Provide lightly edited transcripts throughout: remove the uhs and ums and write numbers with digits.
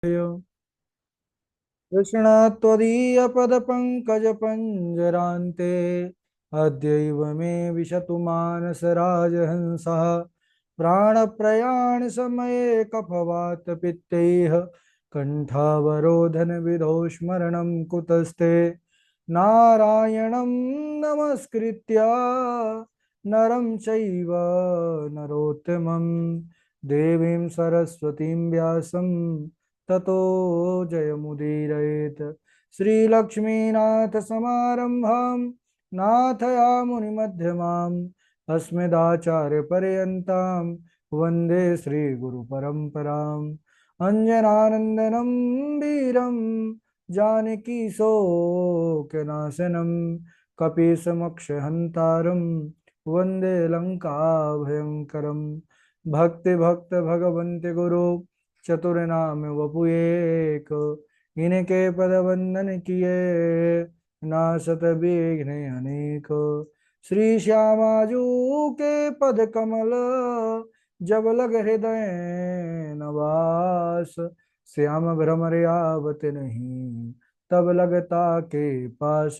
कृष्ण त्वदीयपदपङ्कजपञ्जरान्ते अद्यैव मे विशतु मानसराजहंसः प्राणप्रयाणसमये कफवातपित्तैः कण्ठावरोधनविधौ स्मरणं कुतस्ते नारायणं नमस्कृत्य नरं चैव नरोत्तमं देवीं सरस्वतीं व्यासं ततो जयमुदीरयेत्। श्रीलक्ष्मीनाथ समारंभां नाथयामुनिमध्यमाम् अस्मदाचार्यपर्यन्तां वन्दे श्रीगुरुपरम्पराम्। अञ्जनानन्दनं वीरं जानकीशोकनाशनं कपीशमक्षहन्तारं वन्दे लङ्काभयङ्करम्। भक्ति भक्त भगवन्ति गुरु चतुर्नाम वपुएक, इनके पद वंदन किए नासत विघ्न अनेक। श्री श्यामाजू के पद कमल जब लग हृदय नवास, श्याम भ्रमर आवत नहीं तब लगता के पास।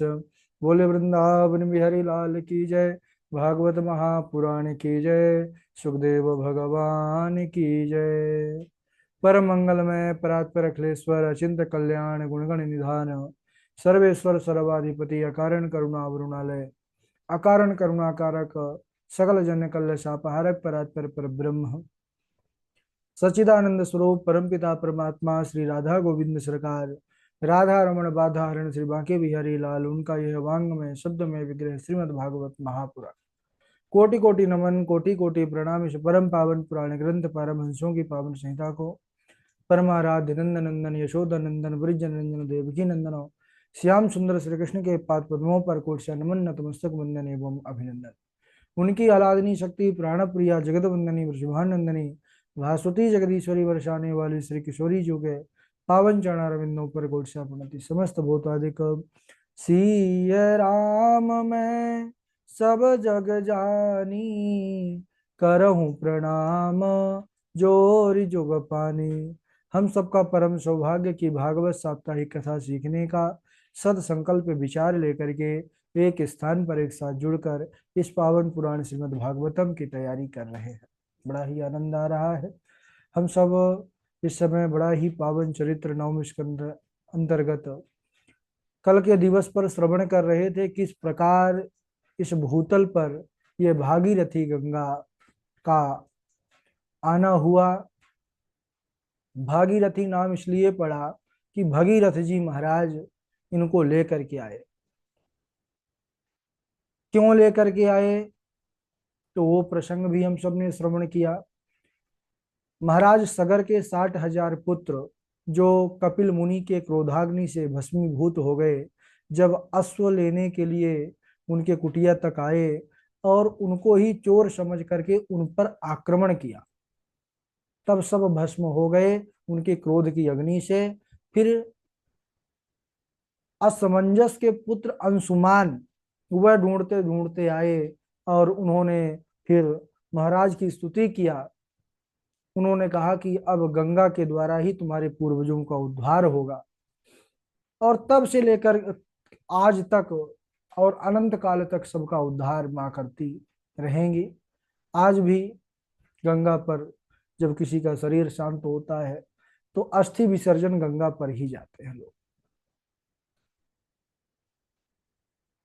बोले वृंदावन बिहारी लाल की जय, भागवत महापुराण की जय, सुखदेव भगवान की जय। परम मंगलमय परात्पर अखिलेश्वर अचिंत कल्याण गुणगण निधान सर्वेश्वर सर्वाधिपति अकारण करुणा वरुणालय अकारण करुणाकारक सकल जन कल्य शापहारक परात्पर पर ब्रह्म सच्चिदानंद स्वरूप परमपिता परमात्मा श्री राधा गोविंद सरकार राधा रमण बाधा हरण श्री बांके बिहारी लाल उनका यह वांग में शब्द में विग्रह श्रीमद् भागवत महापुराण। कोटि कोटि नमन कोटि कोटि प्रणाम। इस परम पावन पुराण ग्रंथ पारमहंसों की पावन संहिता को परमाराध्य नंदन नंदन यशोदा नंदन ब्रिज नंदन देवकी नंदन श्याम सुंदर श्री कृष्ण के पाद पद्मों पर कोट से नमन नतमस्तक वंदन एवं अभिनंदन। उनकी आलादनी शक्ति प्राण प्रिया जगत वंदनी वृषभानंदनी भास्वती जगदीश्वरी वर्षाने वाली श्री किशोरी जो के पावन चरणारविंदों पर कोट से प्रणति। समस्त भूतादिक सीय राम मैं सब जग जानी, करहूँ प्रणाम जोरी जुग पानी। हम सबका परम सौभाग्य की भागवत साप्ताहिक कथा सीखने का सद संकल्प विचार लेकर के एक स्थान पर एक साथ जुड़कर इस पावन पुराण श्रीमद् भागवतम की तैयारी कर रहे हैं। बड़ा ही आनंद आ रहा है। हम सब इस समय बड़ा ही पावन चरित्र नवम स्कंद अंतर्गत कल के दिवस पर श्रवण कर रहे थे, किस प्रकार इस भूतल पर यह भागीरथी गंगा का आना हुआ। भागीरथी नाम इसलिए पड़ा कि भगीरथ जी महाराज इनको लेकर के आए। क्यों लेकर के आए तो वो प्रसंग भी हम सब ने श्रवण किया। महाराज सगर के 60,000 पुत्र जो कपिल मुनि के क्रोधाग्नि से भस्मीभूत हो गए, जब अश्व लेने के लिए उनके कुटिया तक आए और उनको ही चोर समझ करके उन पर आक्रमण किया, तब सब भस्म हो गए उनके क्रोध की अग्नि से। फिर असमंजस के पुत्र अंशुमान वह ढूंढते ढूंढते आए और उन्होंने फिर महाराज की स्तुति किया। उन्होंने कहा कि अब गंगा के द्वारा ही तुम्हारे पूर्वजों का उद्धार होगा। और तब से लेकर आज तक और अनंत काल तक सबका उद्धार मां करती रहेंगी। आज भी गंगा पर जब किसी का शरीर शांत होता है तो अस्थि विसर्जन गंगा पर ही जाते हैं लोग।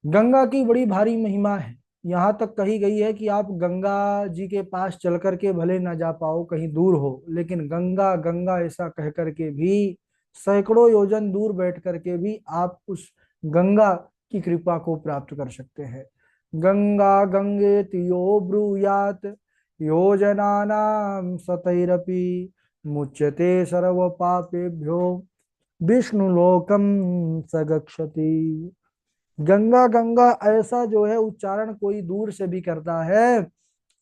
गंगा की बड़ी भारी महिमा है। यहाँ तक कही गई है कि आप गंगा जी के पास चल करके भले ना जा पाओ, कहीं दूर हो, लेकिन गंगा गंगा ऐसा कह करके भी सैकड़ों योजन दूर बैठ करके भी आप उस गंगा की कृपा को प्राप्त कर सकते हैं। गंगा गंगेति यो ब्रूयात योजनानां सतैरपि मुच्यते सर्व पापेभ्यो विष्णु लोकम सगच्छति। गंगा गंगा ऐसा जो है उच्चारण कोई दूर से भी करता है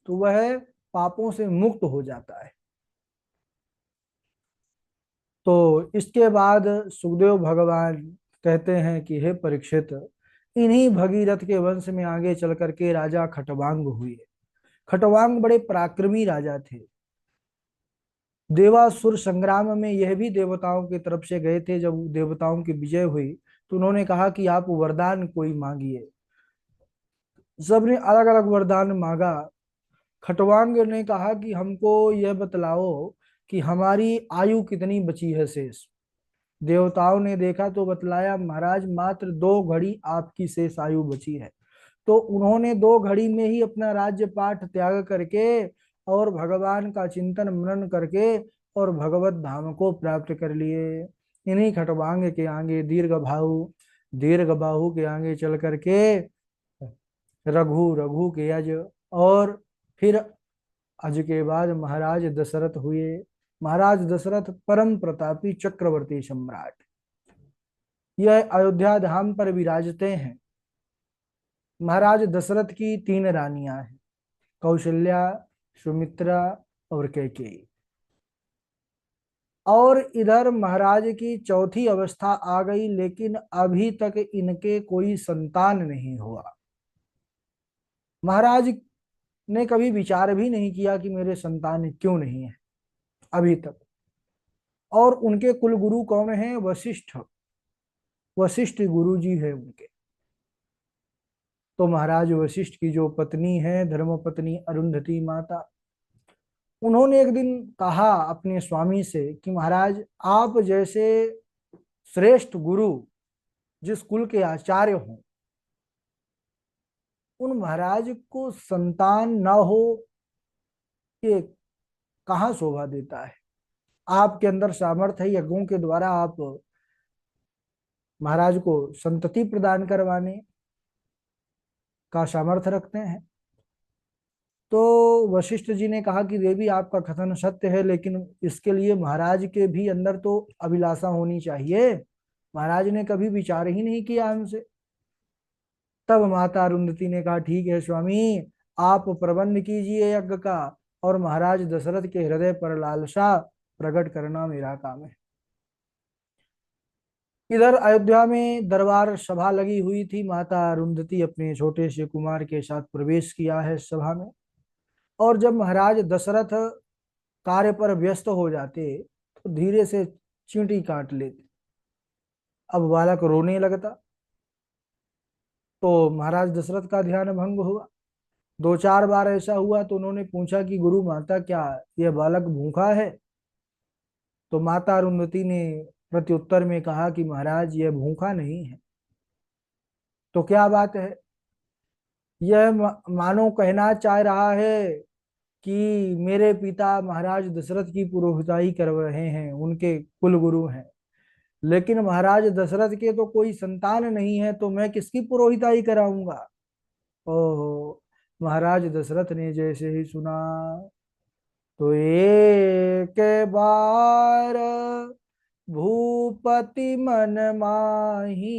तो वह पापों से मुक्त हो जाता है। तो इसके बाद सुखदेव भगवान कहते हैं कि हे परीक्षित, इन्हीं भगीरथ के वंश में आगे चल करके राजा खटवांग हुए। खटवांग बड़े पराक्रमी राजा थे। देवासुर संग्राम में यह भी देवताओं की तरफ से गए थे। जब देवताओं की विजय हुई तो उन्होंने कहा कि आप वरदान कोई मांगिए। सबने अलग अलग वरदान मांगा। खटवांग ने कहा कि हमको यह बतलाओ कि हमारी आयु कितनी बची है शेष। देवताओं ने देखा तो बतलाया, महाराज मात्र 2 घड़ी आपकी शेष आयु बची है। तो उन्होंने 2 घड़ी में ही अपना राज्य पाठ त्याग करके और भगवान का चिंतन मनन करके और भगवत धाम को प्राप्त कर लिए। इन्हीं खटवांग के आगे दीर्घ बाहु के आगे चल करके रघु रघु के अज, और फिर अज के बाद महाराज दशरथ हुए। महाराज दशरथ परम प्रतापी चक्रवर्ती सम्राट, यह अयोध्या धाम पर विराजते हैं। महाराज दशरथ की 3 रानियां हैं, कौशल्या, सुमित्रा और कैकेयी। और इधर महाराज की चौथी अवस्था आ गई, लेकिन अभी तक इनके कोई संतान नहीं हुआ। महाराज ने कभी विचार भी नहीं किया कि मेरे संतान क्यों नहीं है अभी तक। और उनके कुल गुरु कौन है? वशिष्ठ। वशिष्ठ गुरु जी है उनके। तो महाराज वशिष्ठ की जो पत्नी है, धर्म पत्नी अरुंधति माता, उन्होंने एक दिन कहा अपने स्वामी से कि महाराज, आप जैसे श्रेष्ठ गुरु, जिस कुल के आचार्य हों, उन महाराज को संतान न हो, ये कहाँ शोभा देता है। आपके अंदर सामर्थ्य है, यज्ञों के द्वारा आप महाराज को संतति प्रदान करवाने का सामर्थ्य रखते हैं। तो वशिष्ठ जी ने कहा कि देवी, आपका कथन सत्य है, लेकिन इसके लिए महाराज के भी अंदर तो अभिलाषा होनी चाहिए। महाराज ने कभी विचार ही नहीं किया हमसे। तब माता अरुंधति ने कहा, ठीक है स्वामी, आप प्रबंध कीजिए यज्ञ का, और महाराज दशरथ के हृदय पर लालसा प्रकट करना मेरा काम है। इधर अयोध्या में दरबार सभा लगी हुई थी। माता अरुंधति अपने छोटे से कुमार के साथ प्रवेश किया है सभा में। और जब महाराज दशरथ कार्य पर व्यस्त हो जाते तो धीरे से चींटी काट लेते। अब बालक रोने लगता तो महाराज दशरथ का ध्यान भंग हुआ। 2-4 बार ऐसा हुआ तो उन्होंने पूछा कि गुरु माता, क्या यह बालक भूखा है? तो माता अरुंधति ने प्रत्युत्तर में कहा कि महाराज, यह भूखा नहीं है। तो क्या बात है? यह मानो कहना चाह रहा है कि मेरे पिता महाराज दशरथ की पुरोहिताई कर रहे हैं, उनके कुल गुरु हैं, लेकिन महाराज दशरथ के तो कोई संतान नहीं है, तो मैं किसकी पुरोहिताई कराऊंगा? ओहो! महाराज दशरथ ने जैसे ही सुना तो एक बार भूपति मन माही,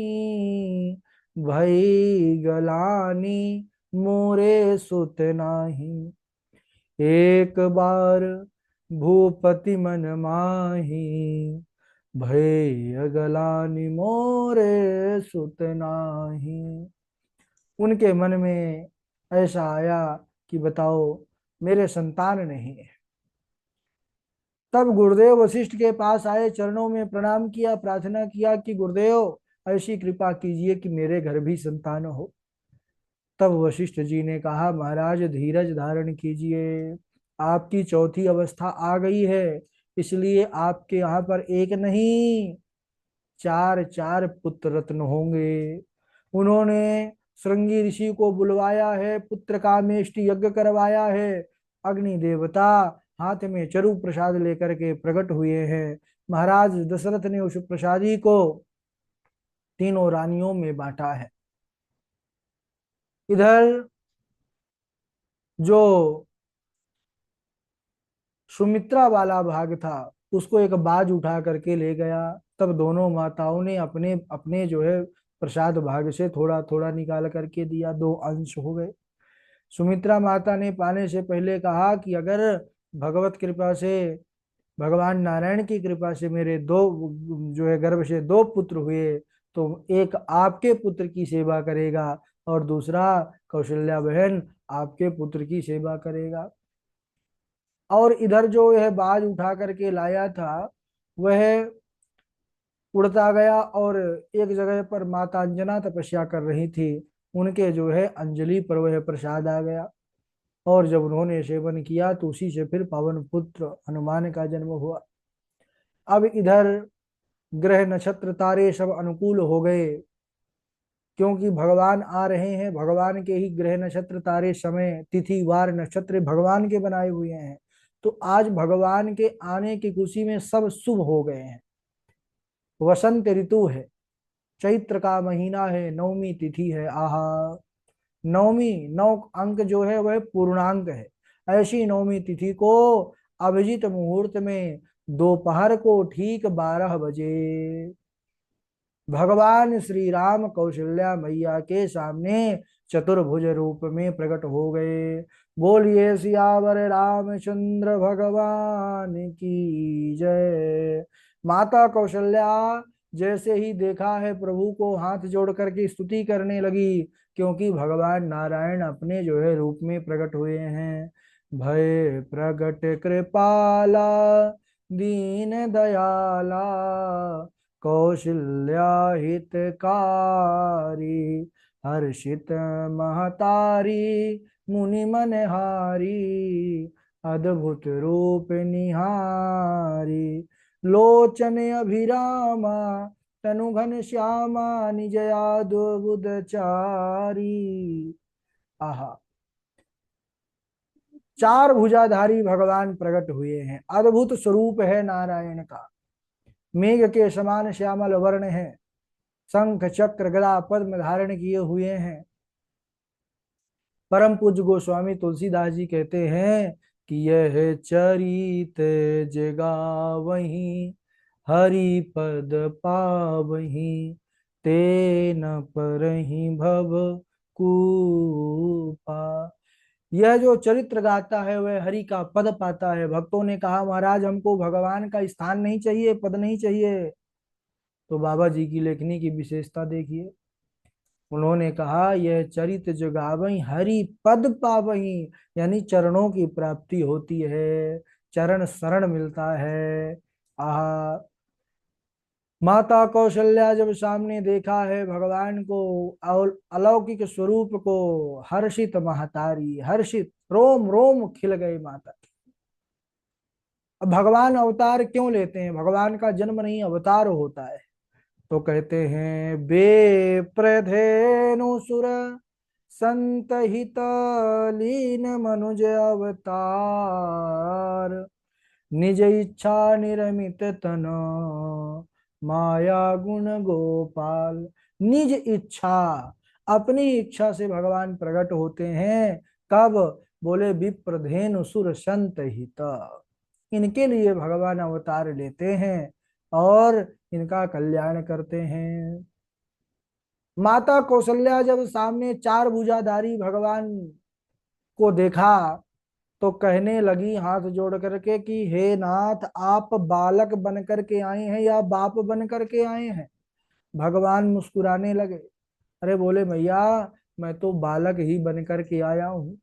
भई गलानी मोरे सुत नाही। एक बार भूपति मन माही, भय अगलानी मोरे सुत नाही। उनके मन में ऐसा आया कि बताओ, मेरे संतान नहीं है। तब गुरुदेव वशिष्ठ के पास आए, चरणों में प्रणाम किया, प्रार्थना किया कि गुरुदेव, ऐसी कृपा कीजिए कि मेरे घर भी संतान हो। तब वशिष्ठ जी ने कहा, महाराज धीरज धारण कीजिए, आपकी चौथी अवस्था आ गई है, इसलिए आपके यहाँ पर एक नहीं 4-4 पुत्र रत्न होंगे। उन्होंने श्रृंगी ऋषि को बुलवाया है, पुत्र का मेष्टि यज्ञ करवाया है। अग्नि देवता हाथ में चरु प्रसाद लेकर के प्रकट हुए हैं। महाराज दशरथ ने उस प्रसादी को तीनों रानियों में बांटा है। इधर जो सुमित्रा वाला भाग था, उसको एक बाज उठा करके ले गया। तब दोनों माताओं ने अपने अपने जो है प्रसाद भाग से थोड़ा थोड़ा निकाल करके दिया, 2 अंश हो गए। सुमित्रा माता ने पाने से पहले कहा कि अगर भगवत कृपा से, भगवान नारायण की कृपा से मेरे दो जो है गर्भ से 2 पुत्र हुए, तो एक आपके पुत्र की सेवा करेगा और दूसरा कौशल्या बहन आपके पुत्र की सेवा करेगा। और इधर जो यह बाज उठा करके लाया था वह उड़ता गया और एक जगह पर माता अंजना तपस्या कर रही थी, उनके जो है अंजलि पर वह प्रसाद आ गया। और जब उन्होंने सेवन किया तो उसी से फिर पवन पुत्र हनुमान का जन्म हुआ। अब इधर ग्रह नक्षत्र तारे सब अनुकूल हो गए, क्योंकि भगवान आ रहे हैं। भगवान के ही ग्रह नक्षत्र तारे समय तिथि वार नक्षत्र भगवान के बनाए हुए हैं। तो आज भगवान के आने की खुशी में सब शुभ हो गए हैं। वसंत ऋतु है, चैत्र का महीना है, नवमी तिथि है। आहा, नवमी, नौ अंक जो है वह पूर्णांक है। ऐसी नवमी तिथि को अभिजीत मुहूर्त में दोपहर को ठीक 12 बजे भगवान श्री राम कौशल्या मैया के सामने चतुर्भुज रूप में प्रकट हो गए। बोलिए सियावर रामचंद्र भगवान की जय। माता कौशल्या जैसे ही देखा है प्रभु को, हाथ जोड़ करके स्तुति करने लगी, क्योंकि भगवान नारायण अपने जो है रूप में प्रकट हुए हैं। भय प्रगट कृपाला दीन दयाला कौशल्या हितकारी हर्षित महतारी मुनि मनहारी अद्भुत रूप निहारी लोचन अभिरामा तनु घन श्यामा निज बुध चारी। आहा, चार भुजाधारी भगवान प्रकट हुए हैं। अद्भुत स्वरूप है नारायण का, मेघ के समान श्यामल वर्ण है, शंख चक्र गदा पद्म धारण किए हुए हैं। परम पूज्य गोस्वामी तुलसीदास जी कहते हैं कि यह चरित जगावहीं हरि पद पावहीं तेन परहि भव कूपा। यह जो चरित्र गाता है वह हरि का पद पाता है। भक्तों ने कहा महाराज हमको भगवान का स्थान नहीं चाहिए, पद नहीं चाहिए। तो बाबा जी की लेखनी की विशेषता देखिए। उन्होंने कहा यह चरित जो गावई हरि पद पावई, यानी चरणों की प्राप्ति होती है, चरण शरण मिलता है। आहा, माता कौशल्या जब सामने देखा है भगवान को और अलौकिक स्वरूप को, हर्षित महतारी, हर्षित रोम रोम खिल गए माता के। अब भगवान अवतार क्यों लेते हैं? भगवान का जन्म नहीं, अवतार होता है। तो कहते हैं बेप्रधेनु सुर संत हित लीन मनुज अवतार निज इच्छा निरमित तन माया गुण गोपाल। निज इच्छा, अपनी इच्छा से भगवान प्रकट होते हैं। कब? बोले विप्रधेनु सुर संत हित, इनके लिए भगवान अवतार लेते हैं और इनका कल्याण करते हैं। माता कौशल्या जब सामने चार भुजाधारी भगवान को देखा तो कहने लगी हाथ जोड़ करके कि हे नाथ, आप बालक बन करके आए हैं या बाप बन करके आए हैं? भगवान मुस्कुराने लगे। अरे बोले मैया, मैं तो बालक ही बन करके आया हूं।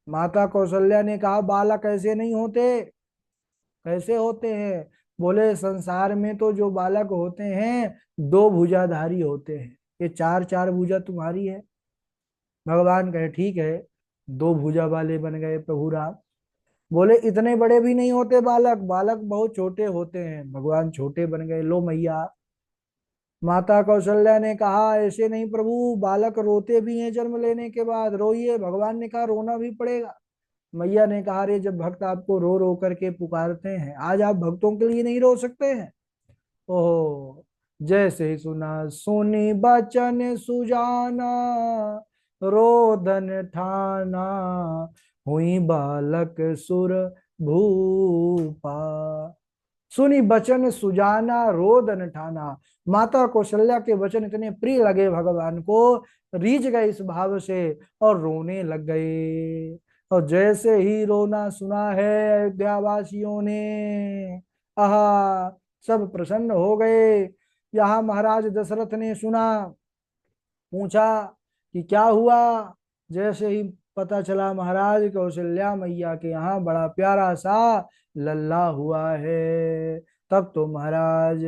माता कौशल्या ने कहा बालक ऐसे नहीं होते। कैसे होते हैं? बोले संसार में तो जो बालक होते हैं दो भुजाधारी होते हैं, ये चार चार भुजा तुम्हारी है। भगवान कहे ठीक है, दो भुजा वाले बन गए प्रभु राम। बोले इतने बड़े भी नहीं होते बालक, बालक बहुत छोटे होते हैं। भगवान छोटे बन गए। लो मैया। माता कौशल्या ने कहा ऐसे नहीं प्रभु, बालक रोते भी हैं जन्म लेने के बाद, रोइए। भगवान ने कहा रोना भी पड़ेगा। मैया ने कहा रे, जब भक्त आपको रो रो करके पुकारते हैं, आज आप भक्तों के लिए नहीं रो सकते हैं? ओहो, जैसे ही सुना सुनी बचन सुजाना रोदन ठाना हुई बालक सुर भूपा। सुनी बचन सुजाना रोदन ठाना, माता कौशल्या के वचन इतने प्रिय लगे भगवान को, रीझ गए इस भाव से और रोने लग गए। और जैसे ही रोना सुना है अयोध्या वासियों ने, आहा, सब प्रसन्न हो गए। यहाँ महाराज दशरथ ने सुना, पूछा कि क्या हुआ। जैसे ही पता चला महाराज कौशल्या मैया के यहाँ बड़ा प्यारा सा लल्ला हुआ है। तब तो महाराज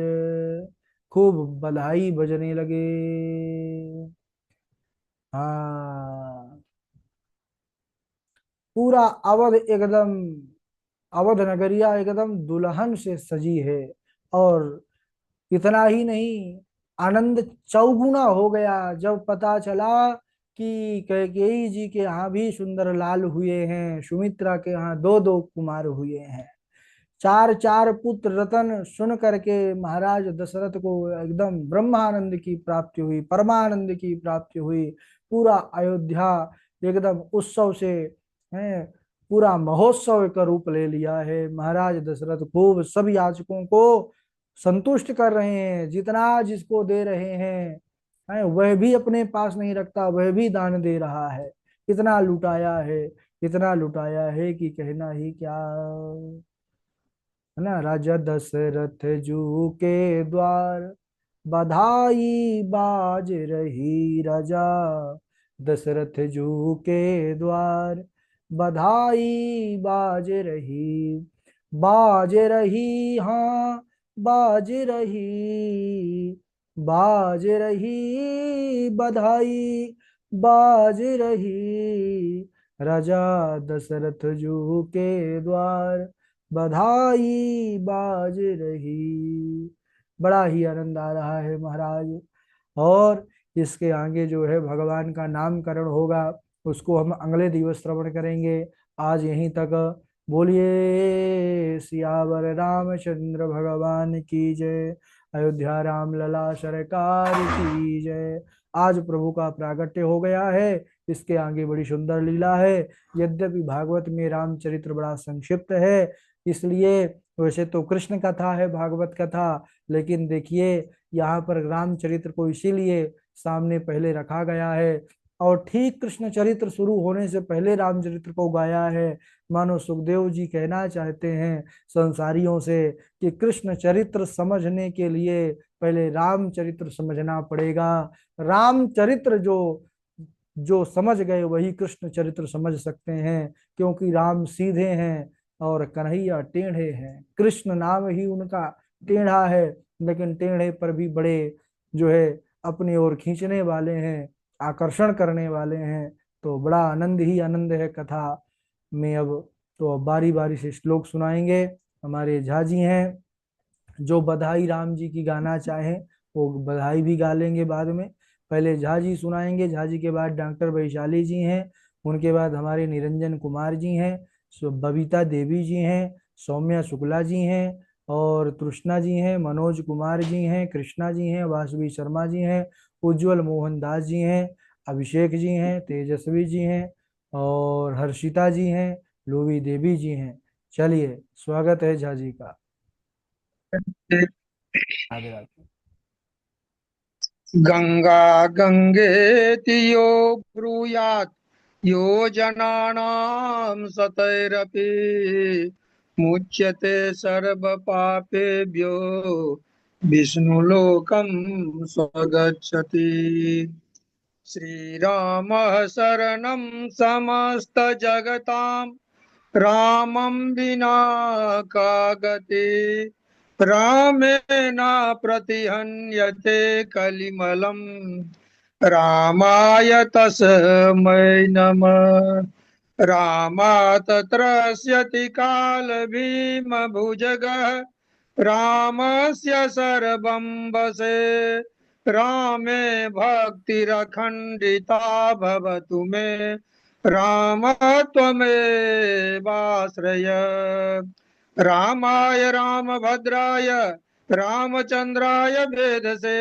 खूब बधाई बजने लगे। हाँ, पूरा अवध एकदम, अवध नगरिया एकदम दुल्हन से सजी है। और इतना ही नहीं, आनंद चौगुना हो गया जब पता चला कि कैकेयी जी के यहाँ भी सुंदर लाल हुए हैं, सुमित्रा के यहाँ दो दो कुमार हुए हैं, चार चार पुत्र रतन। सुन करके महाराज दशरथ को एकदम ब्रह्मानंद की प्राप्ति हुई, परमानंद की प्राप्ति हुई। पूरा अयोध्या एकदम उत्सव से है, पूरा महोत्सव का रूप ले लिया है। महाराज दशरथ खूब सब याचकों को संतुष्ट कर रहे हैं, जितना जिसको दे रहे हैं वह भी अपने पास नहीं रखता, वह भी दान दे रहा है। इतना लुटाया है, इतना लुटाया है कि कहना ही क्या, है ना। राजा दशरथ जू के द्वार बधाई बाज रही, राजा दशरथ जू के द्वार बधाई बाज रही, बाज रही, हाँ बाज रही, बाज रही बधाई, बाज रही, राजा दशरथ जू के द्वार बधाई बाज रही। बड़ा ही आनंद आ रहा है महाराज। और इसके आगे जो है भगवान का नामकरण होगा, उसको हम अगले दिवस श्रवण करेंगे। आज यहीं तक। बोलिए सियावर रामचंद्र भगवान की जय। अयोध्या राम लला सरकार की जय। आज प्रभु का प्रागट्य हो गया है। इसके आगे बड़ी सुंदर लीला है। यद्यपि भागवत में रामचरित्र बड़ा संक्षिप्त है, इसलिए वैसे तो कृष्ण कथा है भागवत कथा, लेकिन देखिए यहाँ पर रामचरित्र को इसीलिए सामने पहले रखा गया है। और ठीक कृष्ण चरित्र शुरू होने से पहले रामचरित्र को गाया है। मानो सुखदेव जी कहना चाहते हैं संसारियों से कि कृष्ण चरित्र समझने के लिए पहले रामचरित्र समझना पड़ेगा। रामचरित्र जो जो समझ गए वही कृष्ण चरित्र समझ सकते हैं, क्योंकि राम सीधे हैं और कन्हैया टेढ़े हैं। कृष्ण नाम ही उनका टेढ़ा है, लेकिन टेढ़े पर भी बड़े जो है अपनी ओर खींचने वाले हैं, आकर्षण करने वाले हैं। तो बड़ा आनंद ही आनंद है कथा में। अब तो बारी बारी से श्लोक सुनाएंगे। हमारे झा जी हैं, जो बधाई राम जी की गाना चाहें वो बधाई भी गा लेंगे बाद में। पहले झा जी सुनाएंगे, झा जी के बाद डॉक्टर वैशाली जी हैं, उनके बाद हमारे निरंजन कुमार जी हैं, बबीता देवी जी हैं, सौम्या शुक्ला जी हैं, और तृष्णा जी हैं, मनोज कुमार जी हैं, कृष्णा जी हैं, वासवी शर्मा जी हैं, उज्जवल मोहन दास जी हैं, अभिषेक जी हैं, तेजस्वी जी हैं, और हर्षिता जी हैं, लोवी देवी जी हैं। चलिए, स्वागत है झा जी का। राधे राधे। गंगा गंगेति यो ब्रूयात् यो जनानां सतैरपि मुच्यते सर्वपापेभ्यो विष्णुलोकं स्वगच्छति। श्रीरामः शरणं समस्तजगतां रामं विना का गति। रामेण प्रतिहन्यते कलिमलं रामाय तस्मै नमः। रामात् त्रस्यति कालभीमभुजगः रामस्य सर्वं वशे। रामे भक्तिरखण्डिता भवतु मे राम त्वमेवाश्रय। रामाय रामभद्राय रामचंद्राय भेदसे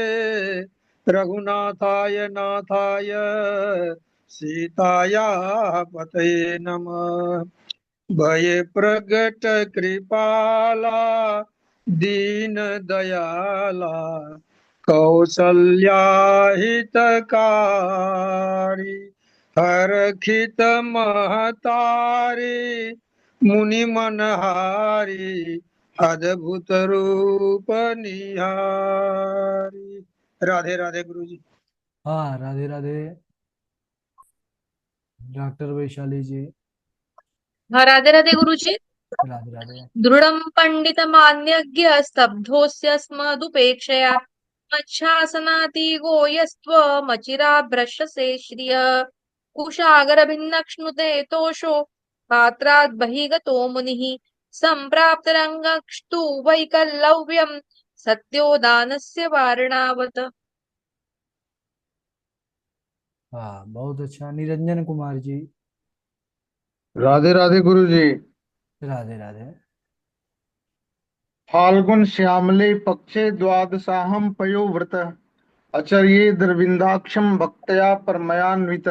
रघुनाथाय नाथाय सीताया पतये नमः। भये प्रगट कृपाला दीन दयाला कौसल्या हितकारी हरखित महतारी मुनि मनहारी अद्भुत रूप निहारी। राधे राधे गुरु जी। हाँ, राधे राधे। डॉक्टर वैशाली जी। हाँ, राधे राधे गुरु जी। राधे राधे। दृढ़ं पंडितमान्यज्ञ स्तब्धोऽस्य स्मदुपेक्षया मच्छासनातिगो यस्त्वमचिराभ्रशसे श्रिय कुशाग्रभिन्नक्ष्णुते तोषो पात्रात् बहिः गतो मुनिः सम्प्राप्तरङ्गस्तु वैकल्लव्यम् सत्योदानस्य वारणावत। हाँ, बहुत अच्छा। निरंजन कुमार जी। राधे राधे गुरु जी। राधे राधे। फाल्गुन श्यामले पक्षे द्वादशाहं पयोवृत आचर्ये द्रविन्दाक्षं भक्तया परमयान्वित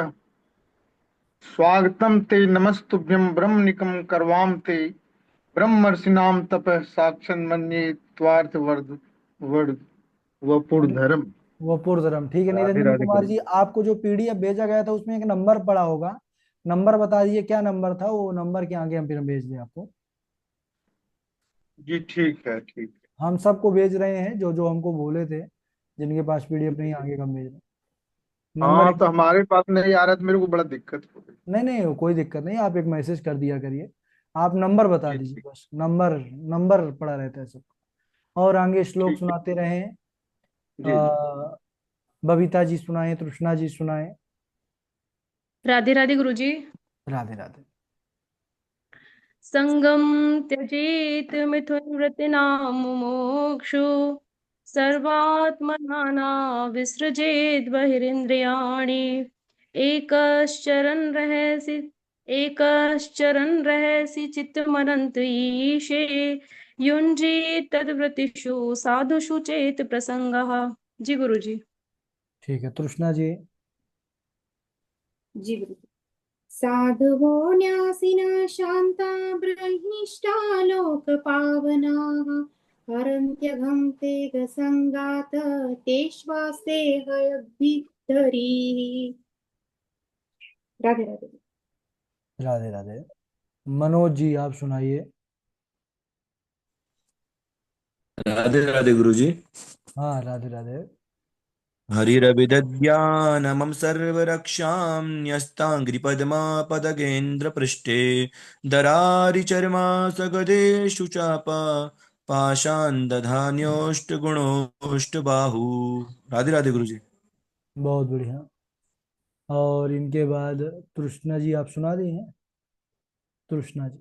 स्वागतं ते नमस्तुभ्यं ब्रह्मनिकं करवाम ते ब्रह्मर्षिणां तपः साक्षन् मन्ये त्वार्थ वर्द वर्द वपुर्धरम। वपुरधरम, ठीक है। राधे निरंजन राधे कुमार गुरु। जी, आपको जो पीडीएफ भेजा गया था उसमें एक नंबर पड़ा होगा। नंबर बता दीजिए, क्या नंबर था वो? नंबर के आगे हम फिर हम भेज दें आपको। जी ठीक है, ठीक हम सबको भेज रहे हैं जो जो हमको बोले थे, जिनके पास पीडीएफ नहीं, है। आगे हम भेज रहे हैं। नंबर। हाँ, तो हमारे पास नहीं आ रहा तो मेरे को बड़ा दिक्कत हो गई। नहीं नहीं, कोई दिक्कत नहीं, आप एक मैसेज कर दिया करिए। आप नंबर बता जी दीजिए ठीक। बस, नंबर। नंबर पड़ा रहता है सब। और आगे श्लोक ठीक है। सुनाते रहे। जी जी। बबीता जी सुनाए, तृष्णा जी सुनाए। राधे राधे गुरु जी। राधे राधे। संगम त्यजेत मिथुन वृत्तिनां मुमुक्षु सर्वात्मना विसृजेत बहिरिन्द्रियाणि एकश्चरन् रहसि एकश्चरन् रहसि चित्तमनन्त ईशे युञ्जीत तद्व्रतिषु साधुषु चेत प्रसंगः। जी गुरु जी। ठीक है, तृष्णा जी। जी बिल्कुल। साधवो न्यासिनः शान्ता ब्रह्मिष्ठा लोकपावनाः हरन्त्यघं तेजसङ्गात् तेष्वास्ते हयग्भिदरीः। राधे राधे। राधे राधे। मनोज जी, आप सुनाइए। राधे राधे गुरु जी। हाँ, राधे राधे। हरिरविदध्यानमं सर्वरक्षां न्यस्ताङ्घ्रिपद्मापदगेन्द्रपृष्ठे दरारिचर्मा सगदेषु चापा पाषाण दधान्योष्टगुणोष्टबाहु। राधे राधे गुरु जी। बहुत बढ़िया। और इनके बाद तृष्णा जी, आप सुना दी हैं? तृष्णा जी।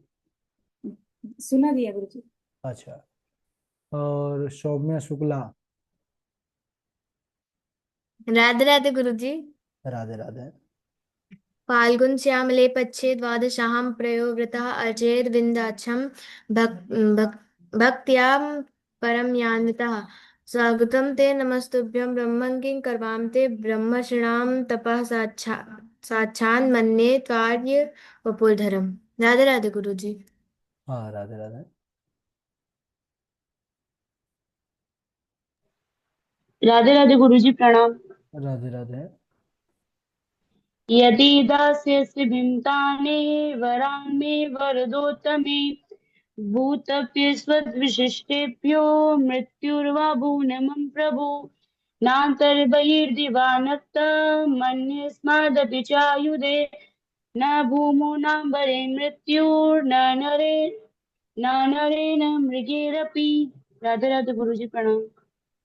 सुना दिया गुरु जी। अच्छा। और सौम्या शुक्ला। राधे राधे गुरु जी। राधे राधे। फाल्गुन श्यामले पच्छे द्वादशाहं प्रयोवृतः अर्चयेद् विन्दाक्षं भक् भक् भक्त्यां परमयान्वितः स्वागतं ते नमस्तुभ्यं ब्रह्मं किं करवां ते ब्रह्मर्षीणां तपः साक्षान् मन्ये त्वार्य वपुर्धरम्। राधे राधे गुरु जी। हाँ, राधे राधे। राधे राधे गुरु जी प्रणाम। राधे राधे। यदि दास्यसि भिन्तानि वरान् मे वरदोत्तमे भूतप्यस्वद्विशिष्टेभ्यो मृत्युर्वा भूनमं प्रभो नान्तर्बहिर्दिवानक्त मन्यस्मादपि चायुधे न भूमो नाम्बरे मृत्युर्न नरे न नरेण मृगेरपि। राधे राधे गुरु जी प्रणाम।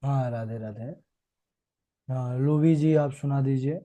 हाँ, राधे राधे। हाँ, लूबी जी, आप सुना दीजिए।